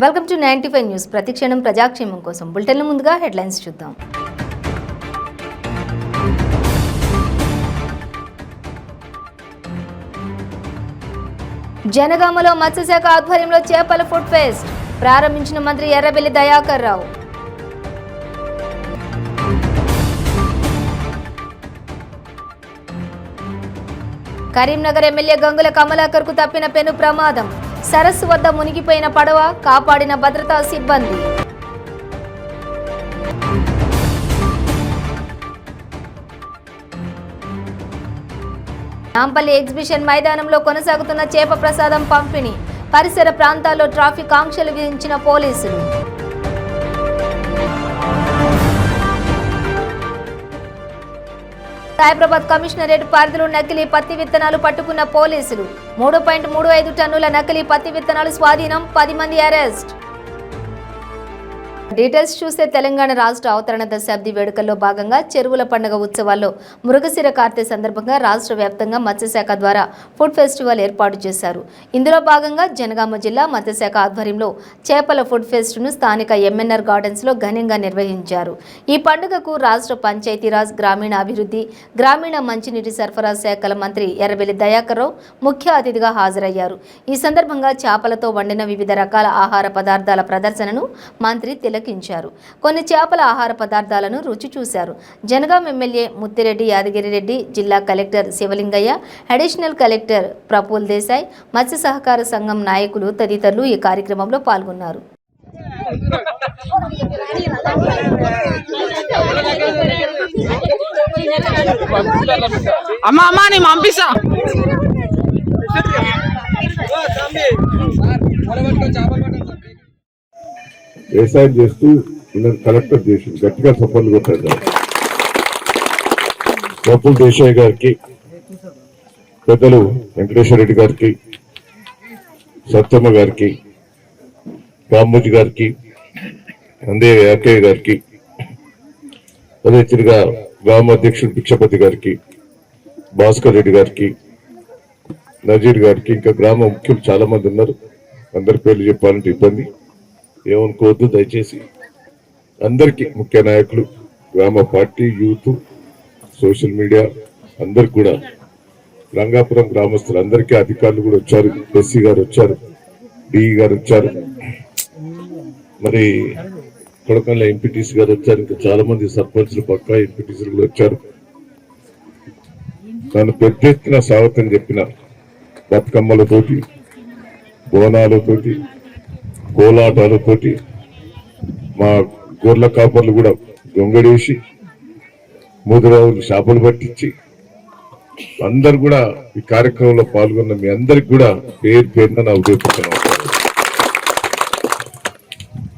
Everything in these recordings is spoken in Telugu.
Welcome to 95 news. ప్రతిక్షణం ప్రజాక్షేమం కోసం బులెటిన్ల ముందుగా హెడ్లైన్స్ చూద్దాం. జనగామలో మత్స్యశాఖ ఆధ్వర్యంలో చేపల ఫుడ్ ఫెస్ట్ ప్రారంభించిన మంత్రి ఎర్రబెల్లి దయాకర్ రావు. కరీంనగర్ ఎమ్మెల్యే గంగుల కమలాకర్ కు తప్పిన పెను ప్రమాదం. సరస్సు వద్ద మునిగిపోయిన పడవ కాపాడిన భద్రతా సిబ్బంది. నాంపల్లి ఎగ్జిబిషన్ మైదానంలో కొనసాగుతున్న చేప ప్రసాదం పంపిణీ. పరిసర ప్రాంతాల్లో ట్రాఫిక్ ఆంక్షలు విధించిన పోలీసులు. సైబరాబాద్ కమిషనరేట్ పరిధిలో నకిలీ పత్తి విత్తనాలు పట్టుకున్న పోలీసులు. 3.35 టన్నుల నకిలీ పత్తి విత్తనాలు స్వాధీనం. 10 మంది అరెస్ట్. డీటెయిల్స్ చూస్తే తెలంగాణ రాష్ట్ర అవతరణ దశాబ్ది వేడుకల్లో భాగంగా చెరువుల పండుగ ఉత్సవాల్లో మృగశిర కార్తె సందర్భంగా రాష్ట్ర వ్యాప్తంగా మత్స్యశాఖ ద్వారా ఫుడ్ ఫెస్టివల్ ఏర్పాటు చేశారు. ఇందులో భాగంగా జనగామ జిల్లా మత్స్యశాఖ ఆధ్వర్యంలో చేపల ఫుడ్ ఫెస్ట్ను స్థానిక ఎంఎన్ఆర్ గార్డెన్స్లో ఘనంగా నిర్వహించారు. ఈ పండుగకు రాష్ట్ర పంచాయతీరాజ్, గ్రామీణాభివృద్ధి, గ్రామీణ మంచినీటి సరఫరా శాఖల మంత్రి ఎర్రబెల్లి దయాకర్ రావు ముఖ్య అతిథిగా హాజరయ్యారు. ఈ సందర్భంగా చేపలతో వండిన వివిధ రకాల ఆహార పదార్థాల ప్రదర్శనను మంత్రి తిలకించారు. కొన్ని చేపల ఆహార పదార్థాలను రుచి చూశారు. జనగాం ఎమ్మెల్యే ముత్తిరెడ్డి యాదగిరిరెడ్డి, జిల్లా collector Sivalingaiah, additional collector Praful Desai, మత్స్య సహకార సంఘం నాయకులు తదితరులు ఈ కార్యక్రమంలో పాల్గొన్నారు. వ్యవసాయం చేస్తూ కలెక్టర్ చేసి గట్టిగా సపోర్ట్ కొట్టారు. ప్రఫుల్ దేశాయ్ గారికి, పెద్దలు వెంకటేశ్వర రెడ్డి గారికి, సత్యమ్మ గారికి, రామ్మూజీ గారికి, అందే యాకయ్య గారికి, అదే తిరిగా గ్రామ అధ్యక్షుడు భిక్షపతి గారికి, భాస్కర్ రెడ్డి గారికి, నజీర్ గారికి, ఇంకా గ్రామ ముఖ్యులు చాలా మంది ఉన్నారు. అందరి పేర్లు చెప్పాలంటే ఇబ్బంది, ఏమనుకోవద్దు దయచేసి. అందరికీ ముఖ్య నాయకులు, గ్రామ పార్టీ, యూత్, సోషల్ మీడియా అందరికి కూడా, రంగాపురం గ్రామస్తులు అందరికీ, అధికారులు కూడా వచ్చారు. ఎస్సీ గారు వచ్చారు, డిఈ గారు వచ్చారు, మరి కొడకండ్ల ఎంపీటీసీ గారు వచ్చారు, ఇంకా చాలా మంది సర్పంచ్లు పక్కా ఎంపీటీసీలు కూడా వచ్చారు. నన్ను పెద్ద ఎత్తున స్వాగతం చెప్పిన బతుకమ్మలతోటి, బోనాలతోటి, కోలాటాలతోటి, మా గొర్రెల కాపర్లు కూడా గొంగడేసి మూదురావులు చేపలు పట్టించి అందరు కూడా ఈ కార్యక్రమంలో పాల్గొన్న మీ అందరికి కూడా పేరు పేరున నా ఉదయపడుతున్నాను.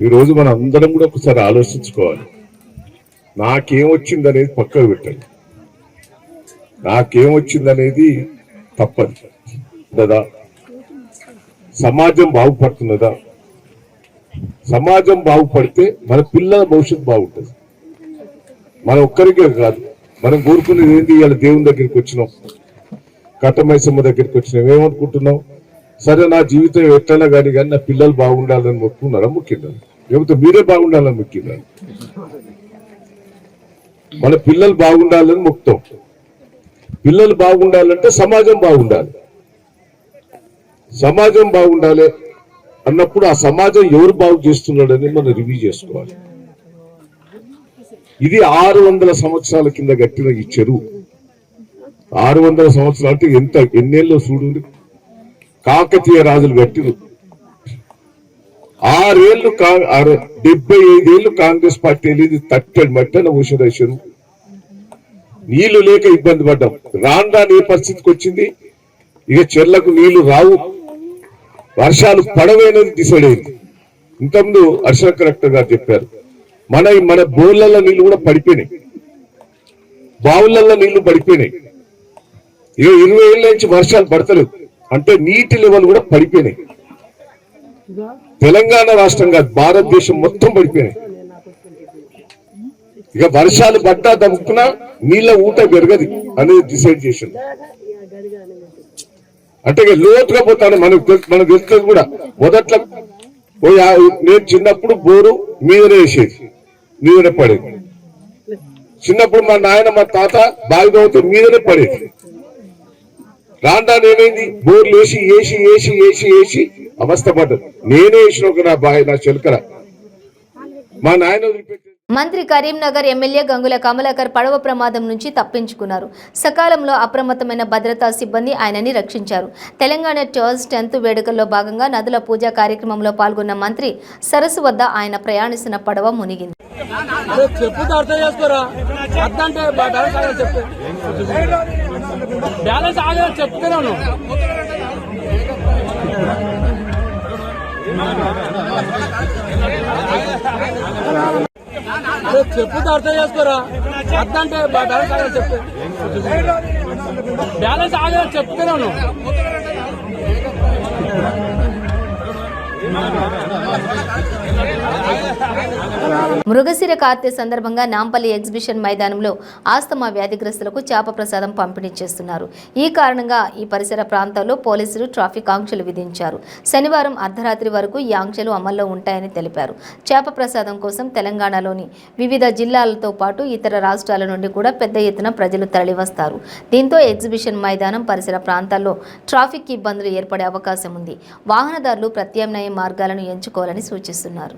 ఈరోజు మనం అందరం కూడా ఒకసారి ఆలోచించుకోవాలి. నాకేమొచ్చిందనేది పక్కకు పెట్టండి. నాకేమొచ్చిందనేది తప్పదు కదా. సమాజం బాగుపడుతున్నదా? సమాజం బాగుపడితే మన పిల్లల భవిష్యత్తు బాగుంటుంది. మన ఒక్కరికే కాదు, మనం కోరుకునేది ఏంటి? ఇవాళ దేవుని దగ్గరికి వచ్చినాం, కట్టమైసమ్మ దగ్గరికి వచ్చినాం, ఏమనుకుంటున్నాం? సరే నా జీవితం ఎట్లైనా కానీ నా పిల్లలు బాగుండాలని మొక్కున్నారా? మొక్కిందా? లేకపోతే మీరే బాగుండాలని మొక్కిందా? మన పిల్లలు బాగుండాలని మొక్కుతాం. పిల్లలు బాగుండాలంటే సమాజం బాగుండాలి. సమాజం బాగుండాలి అన్నప్పుడు ఆ సమాజం ఎవరు బాగు చేస్తున్నాడని మనం రివ్యూ చేసుకోవాలి. ఇది 600 సంవత్సరాల కింద కట్టిన ఈ చెరువు. 600 సంవత్సరాలు అంటే ఎంత, ఎన్నేళ్ళు చూడు. కాకతీయ రాజులు కట్టిరు. 75 ఏళ్ళు కాంగ్రెస్ పార్టీ వెళ్ళింది. తట్టడి మట్టన ఊషద చెరువు. నీళ్లు లేక ఇబ్బంది పడ్డాం. రాను ఏ పరిస్థితికి వచ్చింది? ఇక చెర్లకు నీళ్లు రావు, వర్షాలు పడవేనని డిసైడ్ అయింది. ఇంతకుముందు అడిషనల్ కలెక్టర్ గారు చెప్పారు, మన బోర్లలో నీళ్లు కూడా పడిపోయినాయి, బావులలో నీళ్లు పడిపోయినాయి. ఇక 20 ఏళ్ళ నుంచి వర్షాలు పడతలేదు అంటే నీటి లెవెల్ కూడా పడిపోయినాయి. తెలంగాణ రాష్ట్రం కాదు, భారతదేశం మొత్తం పడిపోయినాయి. ఇక వర్షాలు పడ్డా దమ్ముకున్నా నీళ్ళ ఊట పెరగది అనేది డిసైడ్ చేసింది. అంటే లోతుగా పోతాను మనకు తెలుస్తుంది కూడా. మొదట్లో నేను చిన్నప్పుడు బోరు మీదనే వేసేది, మీదనే పడేది. చిన్నప్పుడు మా నాయన మా తాత బావి తవ్వుతూ మీదనే పడేది. రాండా ఏమైంది, బోర్లు వేసి వేసి వేసి వేసి వేసి అవస్థ పడ్డది. నేనే వేసిన ఒక నా బావి, నా చిలకర మా నాయన వదిలిపెట్టి. మంత్రి కరీంనగర్ ఎమ్మెల్యే గంగుల కమలాకర్ పడవ ప్రమాదం నుంచి తప్పించుకున్నారు. సకాలంలో అప్రమత్తమైన భద్రతా సిబ్బంది ఆయనని రక్షించారు. తెలంగాణ టర్స్ 10th వేడుకల్లో భాగంగా నదుల పూజా కార్యక్రమంలో పాల్గొన్న మంత్రి సరస్సు వద్ద ఆయన ప్రయాణిస్తున్న పడవ మునిగింది. చెప్పుతో అర్థం చేసుకోరా, అర్థంటే చెప్పు, బ్యాలెన్స్ ఆగే చెప్తున్నాను. మృగశిర కార్తె సందర్భంగా నాంపల్లి ఎగ్జిబిషన్ మైదానంలో ఆస్తమా వ్యాధిగ్రస్తులకు చేప ప్రసాదం పంపిణీ చేస్తున్నారు. ఈ కారణంగా ఈ పరిసర ప్రాంతాల్లో పోలీసులు ట్రాఫిక్ ఆంక్షలు విధించారు. శనివారం అర్ధరాత్రి వరకు ఈ ఆంక్షలు అమల్లో ఉంటాయని తెలిపారు. చేప ప్రసాదం కోసం తెలంగాణలోని వివిధ జిల్లాలతో పాటు ఇతర రాష్ట్రాల నుండి కూడా పెద్ద ఎత్తున ప్రజలు తరలివస్తారు. దీంతో ఎగ్జిబిషన్ మైదానం పరిసర ప్రాంతాల్లో ట్రాఫిక్ ఇబ్బందులు ఏర్పడే అవకాశం ఉంది. వాహనదారులు ప్రత్యామ్నాయ మార్గాలను ఎంచుకోవాలని సూచిస్తున్నారు.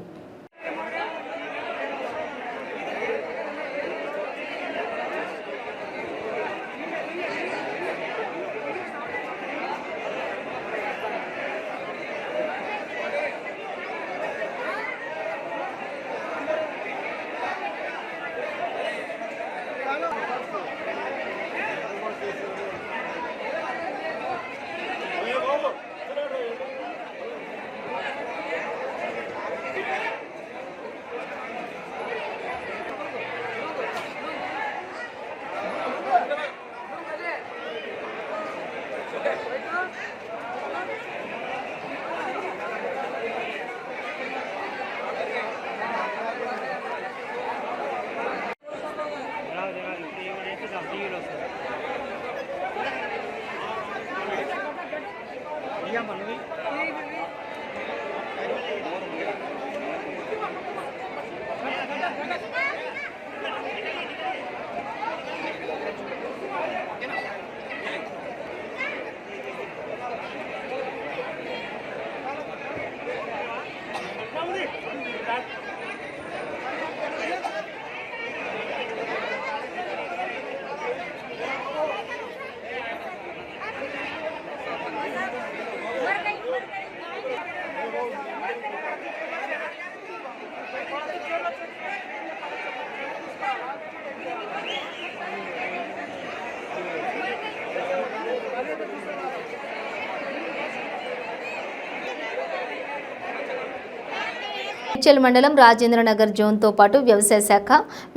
మేడ్చల్ మండలం రాజేంద్రనగర్ జోన్తో పాటు వ్యవసాయ శాఖ,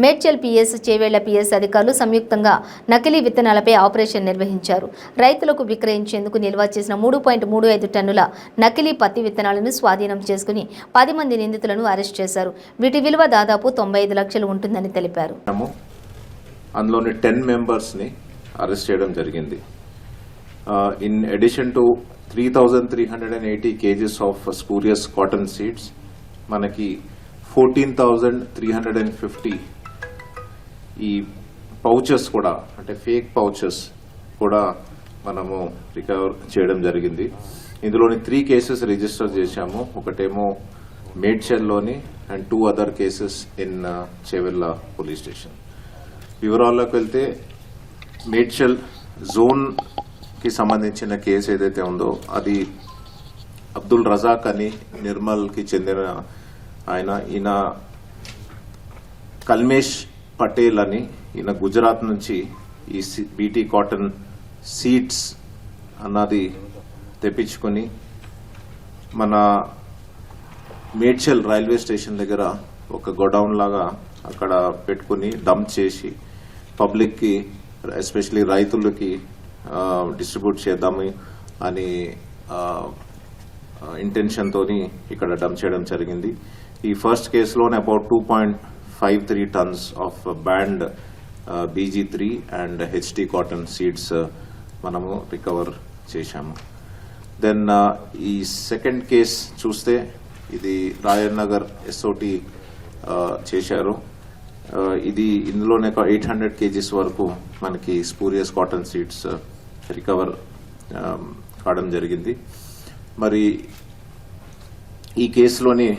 మేడ్చల్ పిఎస్, చేవేళ్ల పిఎస్ అధికారులు సంయుక్తంగా నకిలీ విత్తనాలపై ఆపరేషన్ నిర్వహించారు. రైతులకు విక్రయించేందుకు నిల్వ చేసిన 3.35 టన్నుల నకిలీ పత్తి విత్తనాలను స్వాధీనం చేసుకుని 10 మంది నిందితులను అరెస్ట్ చేశారు. వీటి విలువ దాదాపు 95 లక్షలు ఉంటుందని తెలిపారు. అందులోని 10 మెంబర్స్ ని అరెస్ట్ చేయడం జరిగింది. In addition to 3,380 kgs of spurious cotton seeds, మనకి 14,350 ఈ పౌచెస్ కూడా, అంటే ఫేక్ పౌచెస్ కూడా మనము రికవర్ చేయడం జరిగింది. ఇందులోని 3 కేసెస్ రిజిస్టర్ చేశాము. ఒకటేమో మేడ్చల్లోని and 2 other cases in Chevella police station. వివరాల్లోకి వెళ్తే మేడ్చల్ జోన్ కి సంబంధించిన కేసు ఏదైతే ఉందో అది అబ్దుల్ రజాక్ అని నిర్మల్ కి చెందిన ఆయన. ఈయన కల్మేష్ పటేల్ అని, ఈయన గుజరాత్ నుంచి ఈ బీటీ కాటన్ సీడ్స్ అన్నది తెప్పించుకుని మన మేడ్చల్ రైల్వే స్టేషన్ దగ్గర ఒక గోడౌన్ లాగా అక్కడ పెట్టుకుని డంప్ చేసి పబ్లిక్ కి, ఎస్పెషలీ రైతులకి డిస్ట్రిబ్యూట్ చేద్దాము అని ఇంటెన్షన్ తోని ఇక్కడ డంప్ చేయడం జరిగింది. ఈ ఫస్ట్ కేసులోనే about 2.53 tons of banned BG3 and HT cotton seeds మనము రికవర్ చేశాము. దెన్ ఈ సెకండ్ కేస్ చూస్తే ఇది రాయల్ నగర్ ఎస్ఓటి చేశారు. ఇందులోనే 800 kgs వరకు మనకి స్పూరియస్ కాటన్ సీడ్స్ రికవర్ కావడం జరిగింది. మరి ఈ కేసులోని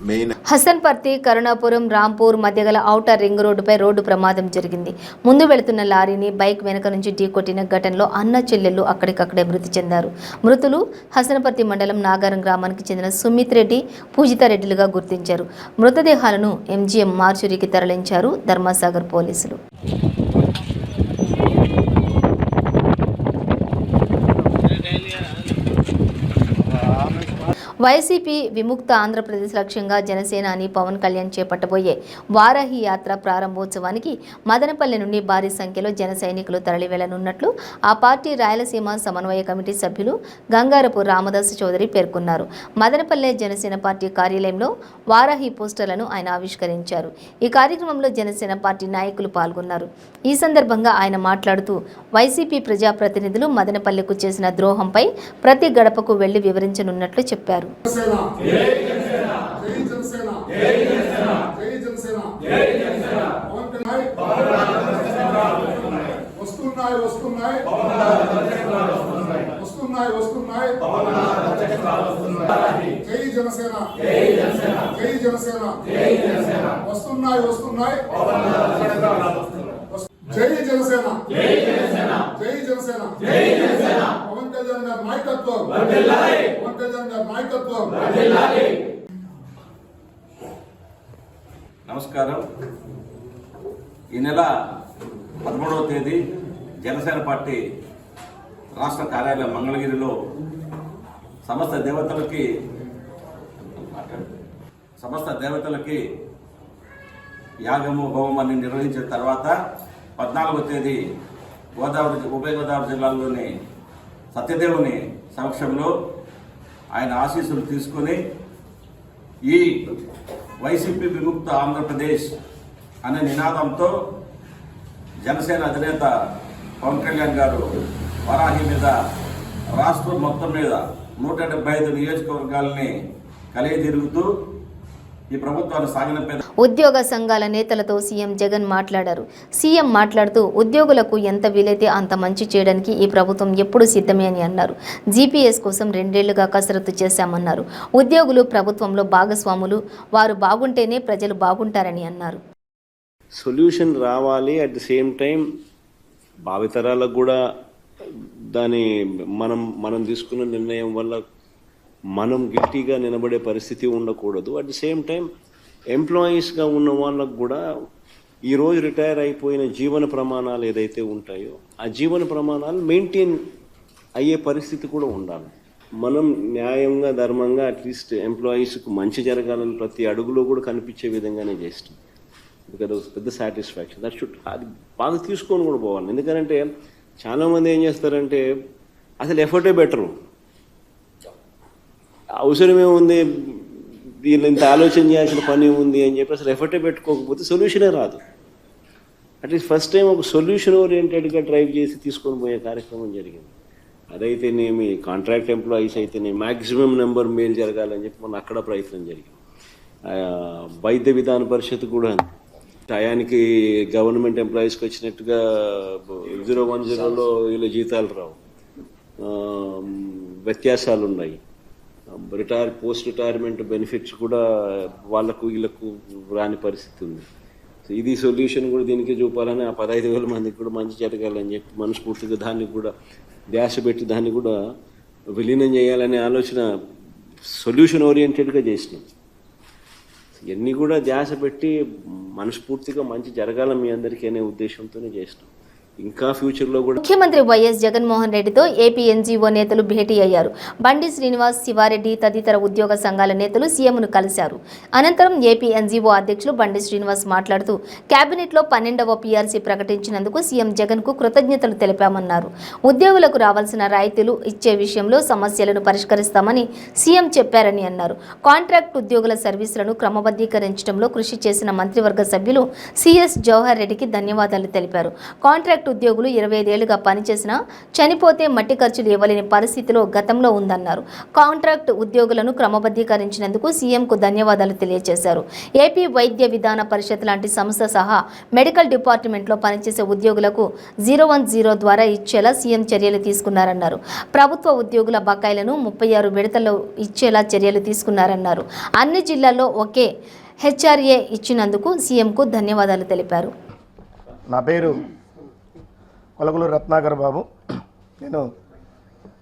మెయిన్ హసన్పర్తి, కరుణాపురం, రాంపూర్ మధ్య గల ఔటర్ రింగ్ రోడ్డుపై రోడ్డు ప్రమాదం జరిగింది. ముందు వెళుతున్న లారీని బైక్ వెనక నుంచి ఢీకొట్టిన ఘటనలో అన్న చెల్లెళ్లు అక్కడికక్కడే మృతి చెందారు. మృతులు హసన్పర్తి మండలం నాగారం గ్రామానికి చెందిన సుమిత్ రెడ్డి, పూజితారెడ్డిలుగా గుర్తించారు. మృతదేహాలను ఎంజీఎం మార్చురీకి తరలించారు ధర్మసాగర్ పోలీసులు. వైసీపీ విముక్త ఆంధ్రప్రదేశ్ లక్ష్యంగా జనసేనాని పవన్ కళ్యాణ్ చేపట్టబోయే వారాహి యాత్ర ప్రారంభోత్సవానికి మదనపల్లి నుండి భారీ సంఖ్యలో జన సైనికులు తరలి వెళ్లనున్నట్లు ఆ పార్టీ రాయలసీమ సమన్వయ కమిటీ సభ్యులు గంగారపు రామదాస్ చౌదరి పేర్కొన్నారు. మదనపల్లె జనసేన పార్టీ కార్యాలయంలో వారాహి పోస్టర్లను ఆయన ఆవిష్కరించారు. ఈ కార్యక్రమంలో జనసేన పార్టీ నాయకులు పాల్గొన్నారు. ఈ సందర్భంగా ఆయన మాట్లాడుతూ వైసీపీ ప్రజాప్రతినిధులు మదనపల్లెకు చేసిన ద్రోహంపై ప్రతి గడపకు వెళ్లి వివరించనున్నట్లు చెప్పారు. జై జనసేన, జై జనసేన, జై జనసేన, జై జనసేన. పవన్ కళ్యాణ్ గారి నాయకత్వం వర్ధిల్లాలి, పవన్ కళ్యాణ్ గారి నాయకత్వం వర్ధిల్లాలి. నమస్కారం. ఈ నెల 13వ తేదీ జనసేన పార్టీ రాష్ట్ర కార్యాలయం మంగళగిరిలో సమస్త దేవతలకి యాగము హోమాన్ని నిర్వహించిన తర్వాత 14వ తేదీ ఉభయ గోదావరి జిల్లాలోని సత్యదేవుని సమక్షంలో ఆయన ఆశీస్సులు తీసుకుని ఈ వైసీపీ విముక్త ఆంధ్రప్రదేశ్ అనే నినాదంతో జనసేన అధినేత పవన్ కళ్యాణ్ గారు వరాహి మీద రాష్ట్రం మొత్తం మీద 175 నియోజకవర్గాలని కలిగి తిరుగుతూ ఈ ప్రభుత్వాన్ని సాగనంపే ఉద్యోగ సంఘాల నేతలతో సీఎం జగన్ మాట్లాడారు. సీఎం మాట్లాడుతూ ఉద్యోగులకు ఎంత వీలైతే అంత మంచి చేయడానికి ఈ ప్రభుత్వం ఎప్పుడు సిద్ధమే అని అన్నారు. జీపీఎస్ కోసం 2 ఏళ్లుగా కసరత్తు చేశామన్నారు. ఉద్యోగులు ప్రభుత్వంలో భాగస్వాములు, వారు బాగుంటేనే ప్రజలు బాగుంటారని అన్నారు. సొల్యూషన్ రావాలి. అట్ ది సేమ్ టైం భావితరాలకు కూడా దాని మనం తీసుకున్న నిర్ణయం వల్ల మనం గిల్టీగా నిలబడే పరిస్థితి ఉండకూడదు. అట్ ది సేమ్ టైం ఎంప్లాయీస్గా ఉన్న వాళ్ళకు కూడా ఈరోజు రిటైర్ అయిపోయిన జీవన ప్రమాణాలు ఏదైతే ఉంటాయో ఆ జీవన ప్రమాణాలు మెయింటైన్ అయ్యే పరిస్థితి కూడా ఉండాలి. మనం న్యాయంగా, ధర్మంగా అట్లీస్ట్ ఎంప్లాయీస్కు మంచి జరగాలని ప్రతి అడుగులో కూడా కనిపించే విధంగానే చేస్తాం. బికాజ్ పెద్ద సాటిస్ఫాక్షన్ దట్ షుడ్ అది బాగా తీసుకొని కూడా పోవాలి. ఎందుకంటే చాలామంది ఏం చేస్తారంటే అసలు ఎఫర్టే బెటరు, అవసరమే ఉంది, దీనిలో ఇంత ఆలోచన చేయాల్సిన పని ఉంది అని చెప్పి అసలు ఎఫర్టే పెట్టుకోకపోతే సొల్యూషనే రాదు. అట్లీస్ట్ ఫస్ట్ టైం ఒక సొల్యూషన్ ఓరియంటెడ్గా డ్రైవ్ చేసి తీసుకొని పోయే కార్యక్రమం జరిగింది. అదైతేనేమి కాంట్రాక్ట్ ఎంప్లాయీస్ అయితేనేమి మ్యాక్సిమం నెంబర్ మేలు జరగాలని చెప్పి మన అక్కడ ప్రయత్నం జరిగింది. వైద్య విధాన పరిషత్ కూడా టయానికి గవర్నమెంట్ ఎంప్లాయీస్కి వచ్చినట్టుగా 010లో వీళ్ళ జీతాలు రావు, వ్యత్యాసాలు ఉన్నాయి. పోస్ట్ రిటైర్మెంట్ బెనిఫిట్స్ కూడా వాళ్ళకు వీళ్ళకు రాని పరిస్థితి ఉంది. సో ఇది సొల్యూషన్ కూడా దీనికి చూపాలని, ఆ 15,000 మందికి కూడా మంచి జరగాలని చెప్పి మనస్ఫూర్తిగా దాన్ని కూడా ధ్యాస పెట్టి దాన్ని కూడా విలీనం చేయాలనే ఆలోచన సొల్యూషన్ ఓరియంటెడ్గా చేసినాం. ఇవన్నీ కూడా ధ్యాస పెట్టి మనస్ఫూర్తిగా మంచి జరగాలని మీ అందరికీ అనే ఉద్దేశంతోనే చేసినాం. ఇంకా ఫ్యూచర్లో కూడా ముఖ్యమంత్రి వైఎస్ జగన్మోహన్ రెడ్డితో ఏపీ ఎన్జీఓ నేతలు భేటీ అయ్యారు. బండి శ్రీనివాస్, శివారెడ్డి తదితర ఉద్యోగ సంఘాల నేతలు సీఎంను కలిశారు. అనంతరం ఏపీ ఎన్జీఓ అధ్యక్షులు బండి శ్రీనివాస్ మాట్లాడుతూ కేబినెట్లో 12వ పీఆర్సీ ప్రకటించినందుకు సీఎం జగన్కు కృతజ్ఞతలు తెలిపామన్నారు. ఉద్యోగులకు రావాల్సిన రాయితీలు ఇచ్చే విషయంలో సమస్యలను పరిష్కరిస్తామని సీఎం చెప్పారని అన్నారు. కాంట్రాక్ట్ ఉద్యోగుల సర్వీసులను క్రమబద్ధీకరించడంలో కృషి చేసిన మంత్రివర్గ సభ్యులు సిఎస్ జవహర్ రెడ్డికి ధన్యవాదాలు తెలిపారు. కాంట్రాక్ట్ కాంట్రాక్ట్ ఉద్యోగులు 25 ఏళ్లుగా పనిచేసినా చనిపోతే మట్టి ఖర్చులు ఇవ్వలేని పరిస్థితిలో గతంలో ఉందన్నారు. కాంట్రాక్ట్ ఉద్యోగులను క్రమబద్ధీకరించినందుకు సీఎంకు ధన్యవాదాలు తెలియజేశారు. ఏపీ వైద్య విధాన పరిషత్ లాంటి సంస్థ సహా మెడికల్ డిపార్ట్మెంట్లో పనిచేసే ఉద్యోగులకు 010 ద్వారా ఇచ్చేలా సీఎం చర్యలు తీసుకున్నారన్నారు. ప్రభుత్వ ఉద్యోగుల బకాయిలను 36 విడతల్లో ఇచ్చేలా చర్యలు తీసుకున్నారన్నారు. అన్ని జిల్లాల్లో ఒకే హెచ్ఆర్ఏ ఇచ్చినందుకు సీఎంకు ధన్యవాదాలు తెలిపారు. నా పేరు కొలగులు రత్నాకర్ బాబు. నేను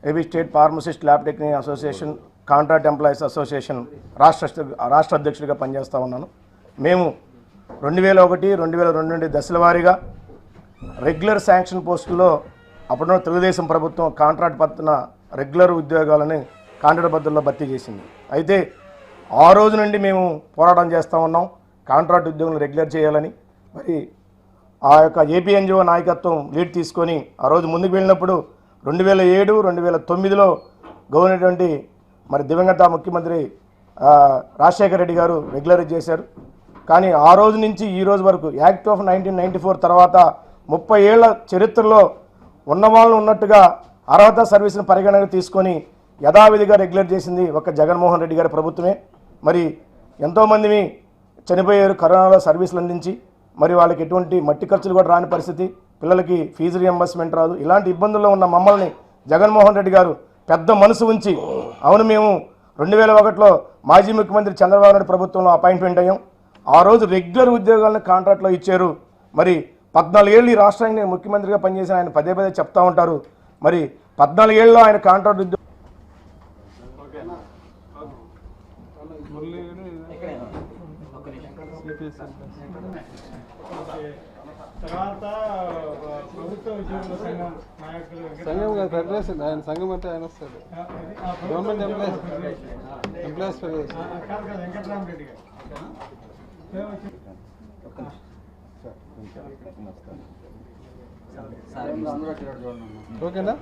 AP state pharmacist lab technician association contract employees association రాష్ట్ర అధ్యక్షుడిగా పనిచేస్తూ ఉన్నాను. మేము 2001, 2002 నుండి దశల వారీగా రెగ్యులర్ శాంక్షన్ పోస్టుల్లో అప్పుడున్న తెలుగుదేశం ప్రభుత్వం కాంట్రాక్ట్ పత్తిన రెగ్యులర్ ఉద్యోగాలని కాంట్రాక్ట్ పద్ధతుల్లో భర్తీ చేసింది. అయితే ఆ రోజు నుండి మేము పోరాటం చేస్తూ ఉన్నాం కాంట్రాక్ట్ ఉద్యోగులను రెగ్యులర్ చేయాలని. మరి ఆ యొక్క ఏపీఎన్జిఓ నాయకత్వం లీడ్ తీసుకొని ఆ రోజు ముందుకు వెళ్ళినప్పుడు 2007, 2009లో గవర్నమెంట్ మరి దివంగత ముఖ్యమంత్రి రాజశేఖర రెడ్డి గారు రెగ్యులర్ చేశారు. కానీ ఆ రోజు నుంచి ఈ రోజు వరకు యాక్ట్ ఆఫ్ 1994 తర్వాత 30 ఏళ్ల చరిత్రలో ఉన్నవాళ్ళు ఉన్నట్టుగా అర్హత సర్వీసును పరిగణనకు తీసుకొని యథావిధిగా రెగ్యులర్ చేసింది ఒక జగన్మోహన్ రెడ్డి గారి ప్రభుత్వమే. మరి ఎంతోమందిని చనిపోయారు కరోనాలో సర్వీసులు అందించి. మరి వాళ్ళకి ఎటువంటి మట్టి ఖర్చులు కూడా రాని పరిస్థితి, పిల్లలకి ఫీజు రియంబర్స్మెంట్ రాదు. ఇలాంటి ఇబ్బందుల్లో ఉన్న మమ్మల్ని జగన్మోహన్ రెడ్డి గారు పెద్ద మనసు ఉంచి, అవును మేము 2001లో మాజీ ముఖ్యమంత్రి చంద్రబాబు నాయుడు ప్రభుత్వంలో అపాయింట్మెంట్ అయ్యాం. ఆ రోజు రెగ్యులర్ ఉద్యోగాలను కాంట్రాక్ట్లో ఇచ్చారు. మరి 14 ఏళ్ళు ఈ రాష్ట్రానికి ముఖ్యమంత్రిగా పనిచేసిన ఆయన పదే చెప్తా ఉంటారు. మరి 14 ఏళ్ళలో ఆయన కాంట్రాక్ట్ ఉద్యోగం తర్వాత ప్రభుత్వ ఉద్యోగుల సంఘం నాయకులు ఫెడరేషన్ ఆయన సంఘం అంటే ఆయన వస్తాడు. గవర్నమెంట్ ఎంప్లాయీస్ ఫెడరేషన్ వెంకటరామరెడ్డి గారు. ఓకేనా?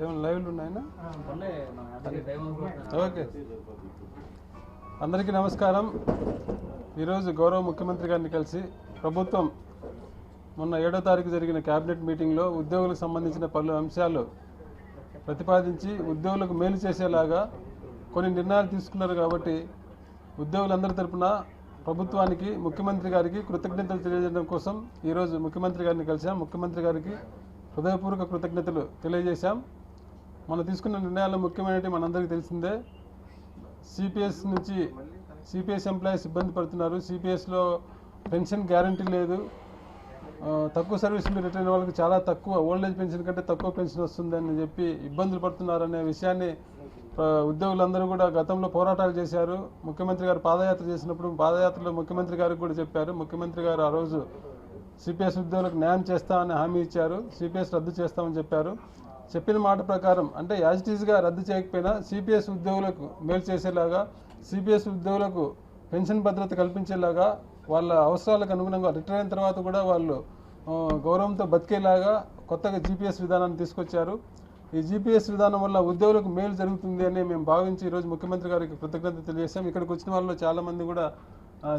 ఏమైనా లైవ్లు ఉన్నాయన్నా? ఓకే. అందరికీ నమస్కారం. ఈరోజు గౌరవ ముఖ్యమంత్రి గారిని కలిసి ప్రభుత్వం మొన్న 7వ తారీఖు జరిగిన క్యాబినెట్ మీటింగ్లో ఉద్యోగులకు సంబంధించిన పలు అంశాలు ప్రతిపాదించి ఉద్యోగులకు మేలు చేసేలాగా కొన్ని నిర్ణయాలు తీసుకున్నారు. కాబట్టి ఉద్యోగులందరి తరపున ప్రభుత్వానికి ముఖ్యమంత్రి గారికి కృతజ్ఞతలు తెలియజేయడం కోసం ఈరోజు ముఖ్యమంత్రి గారిని కలిసాం. ముఖ్యమంత్రి గారికి హృదయపూర్వక కృతజ్ఞతలు తెలియజేశాం. మనం తీసుకున్న నిర్ణయాల్లో ముఖ్యమైనవి మనందరికీ తెలిసిందే. సిపిఎస్ ఎంప్లాయీస్ ఇబ్బంది పడుతున్నారు. సిపిఎస్లో పెన్షన్ గ్యారంటీ లేదు. తక్కువ సర్వీసులు రిటైర్ వాళ్ళకి చాలా తక్కువ ఓల్డేజ్ పెన్షన్ కంటే తక్కువ పెన్షన్ వస్తుందని చెప్పి ఇబ్బందులు పడుతున్నారనే విషయాన్ని ఉద్యోగులందరూ కూడా గతంలో పోరాటాలు చేశారు. ముఖ్యమంత్రి గారు పాదయాత్ర చేసినప్పుడు పాదయాత్రలో ముఖ్యమంత్రి గారికి కూడా చెప్పారు. ముఖ్యమంత్రి గారు ఆ రోజు సిపిఎస్ ఉద్యోగులకు న్యాయం చేస్తామని హామీ ఇచ్చారు. సిపిఎస్ రద్దు చేస్తామని చెప్పారు. చెప్పిన మాట ప్రకారం అంటే యాజ్ ఇట్ ఈజ్గా రద్దు చేయకపోయినా సిపిఎస్ ఉద్యోగులకు మేలు చేసేలాగా, సిపిఎస్ ఉద్యోగులకు పెన్షన్ భద్రత కల్పించేలాగా, వాళ్ళ అవసరాలకు అనుగుణంగా రిటైర్ అయిన తర్వాత కూడా వాళ్ళు గౌరవంతో బతికేలాగా కొత్తగా జీపీఎస్ విధానాన్ని తీసుకొచ్చారు. ఈ జీపీఎస్ విధానం వల్ల ఉద్యోగులకు మేలు జరుగుతుంది అని మేము భావించి ఈరోజు ముఖ్యమంత్రి గారికి కృతజ్ఞత తెలియజేశాం. ఇక్కడికి వచ్చిన వాళ్ళలో చాలామంది కూడా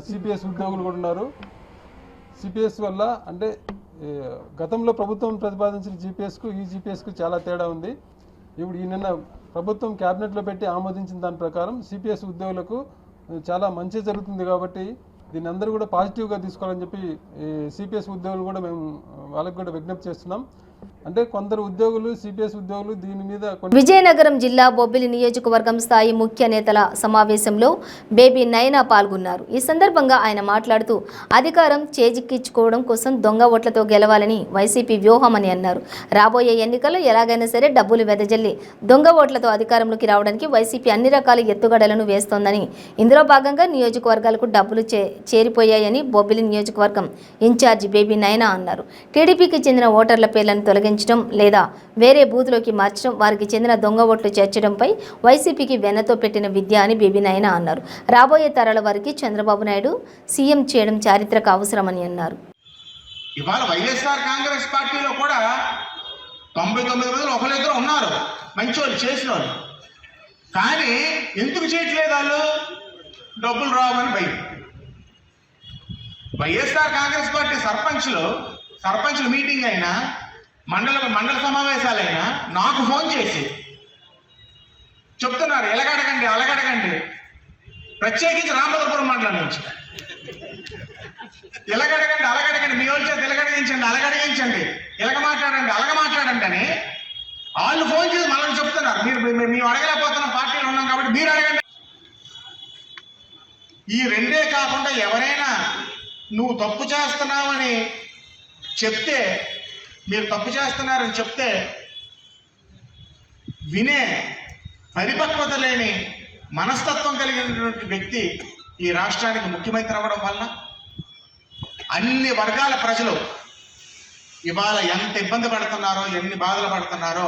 సిపిఎస్ ఉద్యోగులు కూడా ఉన్నారు. సిపిఎస్ వల్ల అంటే గతంలో ప్రభుత్వం ప్రతిపాదించిన జీపీఎస్కు ఈ జీపీఎస్కు చాలా తేడా ఉంది. ఇప్పుడు ఈ నిన్న ప్రభుత్వం క్యాబినెట్లో పెట్టి ఆమోదించిన దాని ప్రకారం సిపిఎస్ ఉద్యోగులకు చాలా మంచి జరుగుతుంది. కాబట్టి దీన్ని అందరూ కూడా పాజిటివ్గా తీసుకోవాలని చెప్పి సిపిఎస్ ఉద్యోగులు కూడా మేము వాళ్ళకి కూడా విజ్ఞప్తి చేస్తున్నాం. అంటే కొందరు ఉద్యోగులు సిపిఎస్ ఉద్యోగులు దీని మీద విజయనగరం జిల్లా బొబ్బిలి నియోజకవర్గం స్థాయి ముఖ్య నేతల సమావేశంలో బేబీ నయనా పాల్గొన్నారు. ఈ సందర్భంగా ఆయన మాట్లాడుతూ అధికారం చేజిక్కించుకోవడం కోసం దొంగ ఓట్లతో గెలవాలని వైసీపీ వ్యూహమని అన్నారు. రాబోయే ఎన్నికల్లో ఎలాగైనా సరే డబ్బులు వెదజల్లి దొంగ ఓట్లతో అధికారంలోకి రావడానికి వైసీపీ అన్ని రకాల ఎత్తుగడలను వేస్తోందని, ఇందులో భాగంగా నియోజకవర్గాలకు డబ్బులు చేరిపోయాయని బొబ్బిలి నియోజకవర్గం ఇన్ఛార్జి బేబీ నయనా అన్నారు. టీడీపీకి చెందిన ఓటర్ల పేర్లను తొలగించడం లేదా వేరే బూత్లోకి మార్చడం, వారికి చెందిన దొంగ ఓట్లు చేర్చడంపై వైసీపీకి వెన్నతో పెట్టిన విద్య అని బేబీ నయనా అన్నారు. రాబోయే తరాల వారికి చంద్రబాబు నాయుడు సీఎం చేయడం చారిత్రక అవసరమని అన్నారు. ఇవాళ వైఎస్ఆర్ కాంగ్రెస్ పార్టీలో కూడా 99 మందిలో ఒకరిద్దరు ఉన్నారు మంచి వాళ్ళు చేసిన వాళ్ళు. కానీ ఎందుకు చేయట్లేదు? వాళ్ళు డబ్బులు రావని భయం. వైఎస్ఆర్ కాంగ్రెస్ పార్టీ సర్పంచ్లు మీటింగ్ అయినా మండల సమావేశాలైనా నాకు ఫోన్ చేసి చెప్తున్నారు, ఎలాగడగండి అలాగడగండి, ప్రత్యేకించి రామభద్రపురం మండలం నుంచి ఇలాగడగండి అలాగడగండి, మీ వాళ్ళ చేత ఇలాగడిగించండి అలాగడిగించండి, ఇలాగ మాట్లాడండి అని వాళ్ళు ఫోన్ చేసి మనల్ని చెప్తున్నారు. మేము అడగలేకపోతున్నాం, పార్టీలో ఉన్నాం కాబట్టి మీరు అడగండి. ఈ రెండే కాకుండా ఎవరైనా నువ్వు తప్పు చేస్తున్నావని చెప్తే, మీరు తప్పు చేస్తున్నారని చెప్తే వినే పరిపక్వత లేని మనస్తత్వం కలిగినటువంటి వ్యక్తి ఈ రాష్ట్రానికి ముఖ్యమంత్రి అవ్వడం వల్ల అన్ని వర్గాల ప్రజలు ఇవాళ ఎంత ఇబ్బంది పడుతున్నారో, ఎన్ని బాధలు పడుతున్నారో.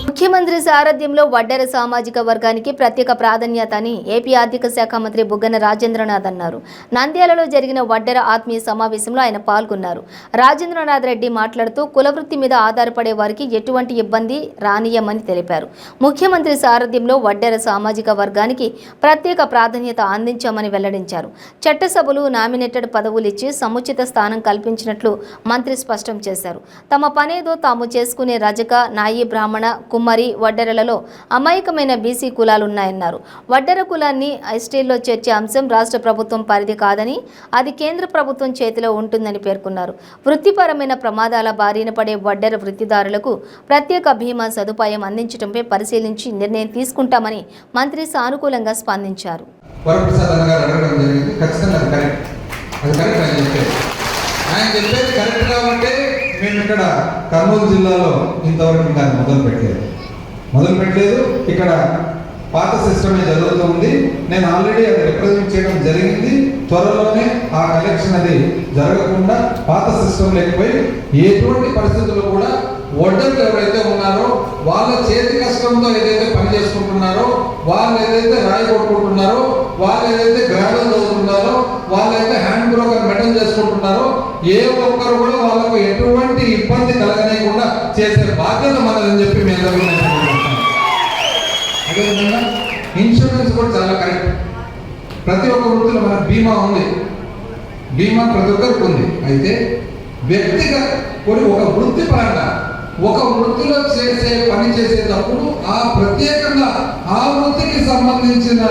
ముఖ్యమంత్రి సారథ్యంలో వడ్డెర సామాజిక వర్గానికి ప్రత్యేక ప్రాధాన్యత అని ఏపీ ఆర్థిక శాఖ మంత్రి బుగ్గన రాజేంద్రనాథ్ అన్నారు. నంద్యాలలో జరిగిన వడ్డెర ఆత్మీయ సమావేశంలో ఆయన పాల్గొన్నారు. రాజేంద్రనాథ్ రెడ్డి మాట్లాడుతూ కులవృత్తి మీద ఆధారపడే వారికి ఎటువంటి ఇబ్బంది రానియమని తెలిపారు. ముఖ్యమంత్రి సారథ్యంలో వడ్డెర సామాజిక వర్గానికి ప్రత్యేక ప్రాధాన్యత అందించామని వెల్లడించారు. చట్టసభలు నామినేటెడ్ పదవులు ఇచ్చి సముచిత స్థానం కల్పించినట్లు మంత్రి స్పష్టం చేశారు. తమ పనేదో తాము చేసుకునే రజక, నాయి, బ్రాహ్మణ, కుమ్మరి, వడ్డెరలలో అమాయకమైన బీసీ కులాలున్నాయన్నారు. వడ్డెర కులాన్ని ఎస్టీల్లో చేర్చే అంశం రాష్ట్ర ప్రభుత్వం పరిధి కాదని, అది కేంద్ర ప్రభుత్వం చేతిలో ఉంటుందని పేర్కొన్నారు. వృత్తిపరమైన ప్రమాదాల బారిన పడే వడ్డెర వృత్తిదారులకు ప్రత్యేక బీమా సదుపాయం అందించడంపై పరిశీలించి నిర్ణయం తీసుకుంటామని మంత్రి సానుకూలంగా స్పందించారు. మేము ఇక్కడ కర్నూలు జిల్లాలో ఇంతవరకు దాన్ని మొదలుపెట్టలేదు. ఇక్కడ పాత సిస్టమే జరుగుతుంది. నేను ఆల్రెడీ అది రిప్రజెంట్ చేయడం జరిగింది. త్వరలోనే ఆ కలెక్షన్ అది జరగకుండా పాత సిస్టమ్ లేకపోయి ఎటువంటి పరిస్థితుల్లో కూడా వడ్డర్లు ఎవరైతే ఉన్నారో వాళ్ళ చేతి కష్టంతో ఏదైతే పని చేసుకుంటున్నారో, వాళ్ళు ఏదైతే రాయి కొట్టుకుంటున్నారో, వాళ్ళు ఏదైతే గ్రావెల్ చదువుతున్నారో, వాళ్ళైతే హ్యాండ్ బ్రోకర్ మెటల్ చేసుకుంటున్నారో, ఏ ఒక్కరు కూడా వాళ్ళకు ఎటువంటి ఇబ్బంది కలగనేకుండా చేసే బాధ్యత మనదని చెప్పి మీ అందరూ అదేవిధంగా ఇన్సూరెన్స్ కూడా చాలా కరెక్ట్. ప్రతి ఒక్క వృత్తిలో మనకు బీమా ఉంది. బీమా ప్రతి ఒక్కరికి ఉంది. అయితే వ్యక్తిగా కొన్ని ఒక వృత్తి పరంగా ఒక వృత్తిలో పని చేసేటప్పుడు ఆ ప్రత్యేకంగా ఆ వృత్తికి సంబంధించిన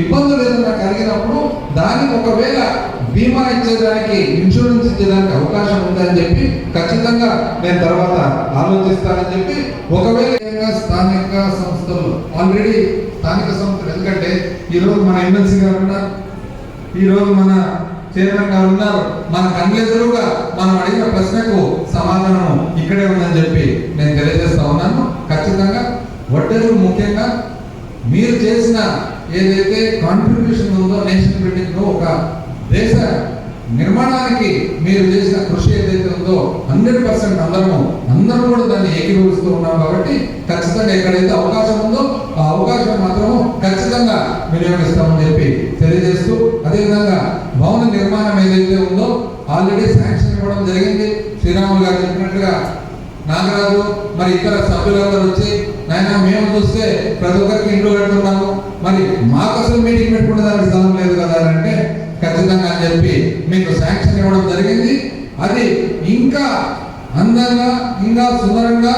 ఇబ్బందులు ఏదైనా కలిగినప్పుడు దానికి ఒకవేళ బీమా ఇచ్చేదానికి, ఇన్సూరెన్స్ ఇచ్చేదానికి అవకాశం ఉందని చెప్పి ఖచ్చితంగా నేను తర్వాత ఆలోచిస్తానని చెప్పి, ఒకవేళ స్థానిక సంస్థలు ఆల్రెడీ స్థానిక సంస్థలు, ఎందుకంటే ఈరోజు మన ఎమ్మెల్సీ గారు ఉన్నారు, ఈరోజు మన చైర్మన్ గారు ఉన్నారు, మన కన్లెదురుగా మనం అడిగిన ప్రశ్నకు సమాధానం ఇక్కడే ఉందని చెప్పి నేను తెలియజేస్తా ఉన్నాను. ఖచ్చితంగా వడ్డీలు ముఖ్యంగా మీరు చేసిన ఏదైతే కాంట్రిబ్యూషన్ ఉందో నేషన్ బిల్డింగ్ లో, ఒక దేశ నిర్మాణానికి మీరు చేసిన కృషి ఏదైతే ఉందో 100% అందరూ కూడా దాన్ని ఏకీభవిస్తూ ఉన్నాం. కాబట్టి ఖచ్చితంగా ఎక్కడైతే అవకాశం ఉందో ఆ అవకాశం మాత్రము ఖచ్చితంగా వినియోగిస్తామని చెప్పి తెలియజేస్తూ, అదేవిధంగా భవన నిర్మాణం ఏదైతే ఉందో ఆల్రెడీ శాంక్షన్ ఇవ్వడం జరిగింది. శ్రీరాములు గారు చెప్పినట్టుగా నాగరాజు మరి ఇతర సభ్యులందరూ వచ్చి, నాయన మేము చూస్తే ప్రతి ఒక్కరికి ఇంట్లో కడుతున్నాము, మరి మాకు అసలు మీటింగ్ పెట్టుకునే దానికి స్థలం లేదు కదా అంటే ఖచ్చితంగా అని చెప్పి మీకు శాంక్షన్ ఇవ్వడం జరిగింది. అది ఇంకా అందంగా, ఇంకా సుందరంగా,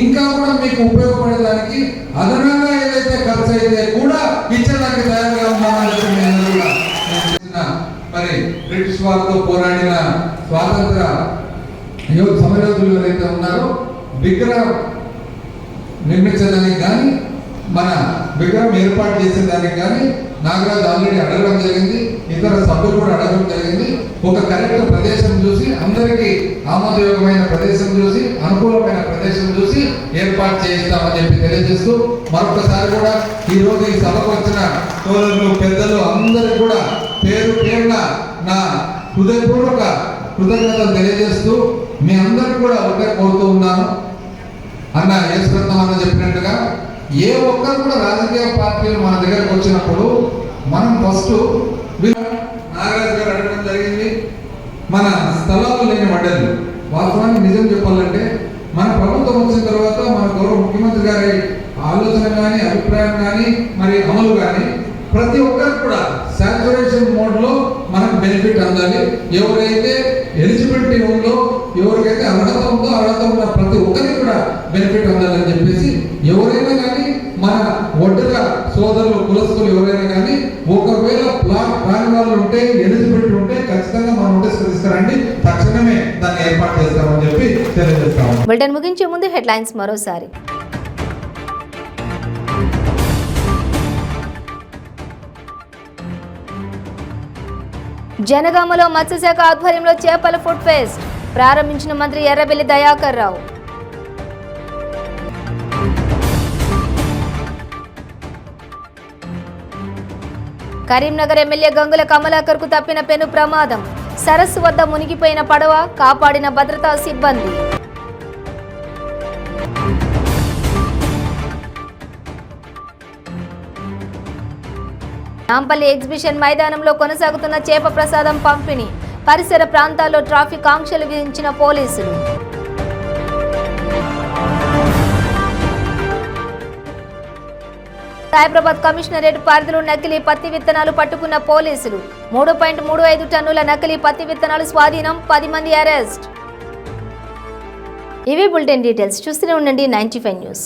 ఇంకా కూడా మీకు ఉపయోగపడేదానికి అదనంగా ఏదైతే ఖర్చు అయితే కూడా ఇచ్చడానికి తయారుగా ఉన్నామని మరి బ్రిటిష్ వారితో పోరాడిన స్వాతంత్ర సమరయోధులు ఎవరైతే ఉన్నారో విగ్రహం నిర్మించడానికి కానీ, మన విగ్రహం ఏర్పాటు చేసేదానికి కానీ నాగరాజు ఆల్రెడీ అడగడం జరిగింది, ఇతర సభ్యులు కూడా అడగడం జరిగింది. ఒక కరెక్ట్ ప్రదేశం చూసి, అందరికీ ఆమోదయోగమైన ప్రదేశం చూసి, అనుకూలమైన ప్రదేశం చూసి ఏర్పాటు చేయిస్తామని చెప్పి తెలియజేస్తూ, మరొకసారి కూడా ఈ రోజు ఈ సభకు వచ్చిన సోదరులు, పెద్దలు అందరికీ కూడా పేరు పేరున నా హృదయపూర్వక కృతజ్ఞతలు తెలియజేస్తూ, మీ అందరికి కూడా ఒకటే కోరుతూ ఉన్నాను. అన్న యేసురత్నం అన్న చెప్పినట్టుగా ఏ ఒక్కరు కూడా రాజకీయ పార్టీలు మన దగ్గరకు వచ్చినప్పుడు మనం ఫస్ట్ నాగరాజు గారు అడగడం జరిగింది, మన స్థలాలు లేని వడ్డలు. వాస్తవానికి నిజం చెప్పాలంటే మన ప్రభుత్వం వచ్చిన తర్వాత మన గౌరవ ముఖ్యమంత్రి గారి ఆలోచన కానీ, అభిప్రాయం కానీ, మరి అమలు కానీ ప్రతి ఒక్కరికి కూడా సాచురేషన్ మోడ్ లో మనకు బెనిఫిట్ అందాలి. ఎవరైతే ఎలిజిబిలిటీ ఉందో, ఎవరికైతే అర్హత ఉందో, అర్హత ఉన్న ప్రతి ఒక్కరికి కూడా బెనిఫిట్ అందాలని చెప్పేసి, ఎవరైనా కానీ మన ఒడ్డుల సోదరులు, కులస్తులు ఎవరైనా కానీ ఒకవేళ ప్లాట్ కాని వాళ్ళు ఉంటే, ఎలిజిబిలిటీ ఉంటే ఖచ్చితంగా మన నోటీస్ తీసుకురండి, తక్షణమే దాన్ని ఏర్పాటు చేస్తామని చెప్పి తెలియజేస్తాము. బులెటిన్ ముగించే ముందు హెడ్లైన్స్ మరోసారి. జనగామలో మత్స్యశాఖ ఆధ్వర్యంలో చేపల ఫుడ్ ఫెస్ట్ ప్రారంభించిన మంత్రి ఎర్రబెల్లి దయాకర్ రావు. కరీంనగర్ ఎమ్మెల్యే గంగుల కమలాకర్ కు తప్పిన పెను ప్రమాదం. సరస్సు వద్ద మునిగిపోయిన పడవ కాపాడిన భద్రతా సిబ్బంది. నాంపల్లి ఎగ్జిబిషన్ మైదానంలో కొనసాగుతున్న చేప ప్రసాదం పంపిణీ. పరిసర ప్రాంతాల్లో ట్రాఫిక్ ఆంక్షలు విధించిన పోలీసులు. సైబరాబాద్ కమిషనరేట్ పరిధిలో నకిలీ పత్తి విత్తనాలు పట్టుకున్న పోలీసులు. 3.35 టన్నుల నకిలీ పత్తి విత్తనాలు స్వాధీనం. 10 మంది అరెస్ట్. ఇవి బులెటిన్ డీటెయిల్స్. చూస్తూనే ఉండండి 95 న్యూస్.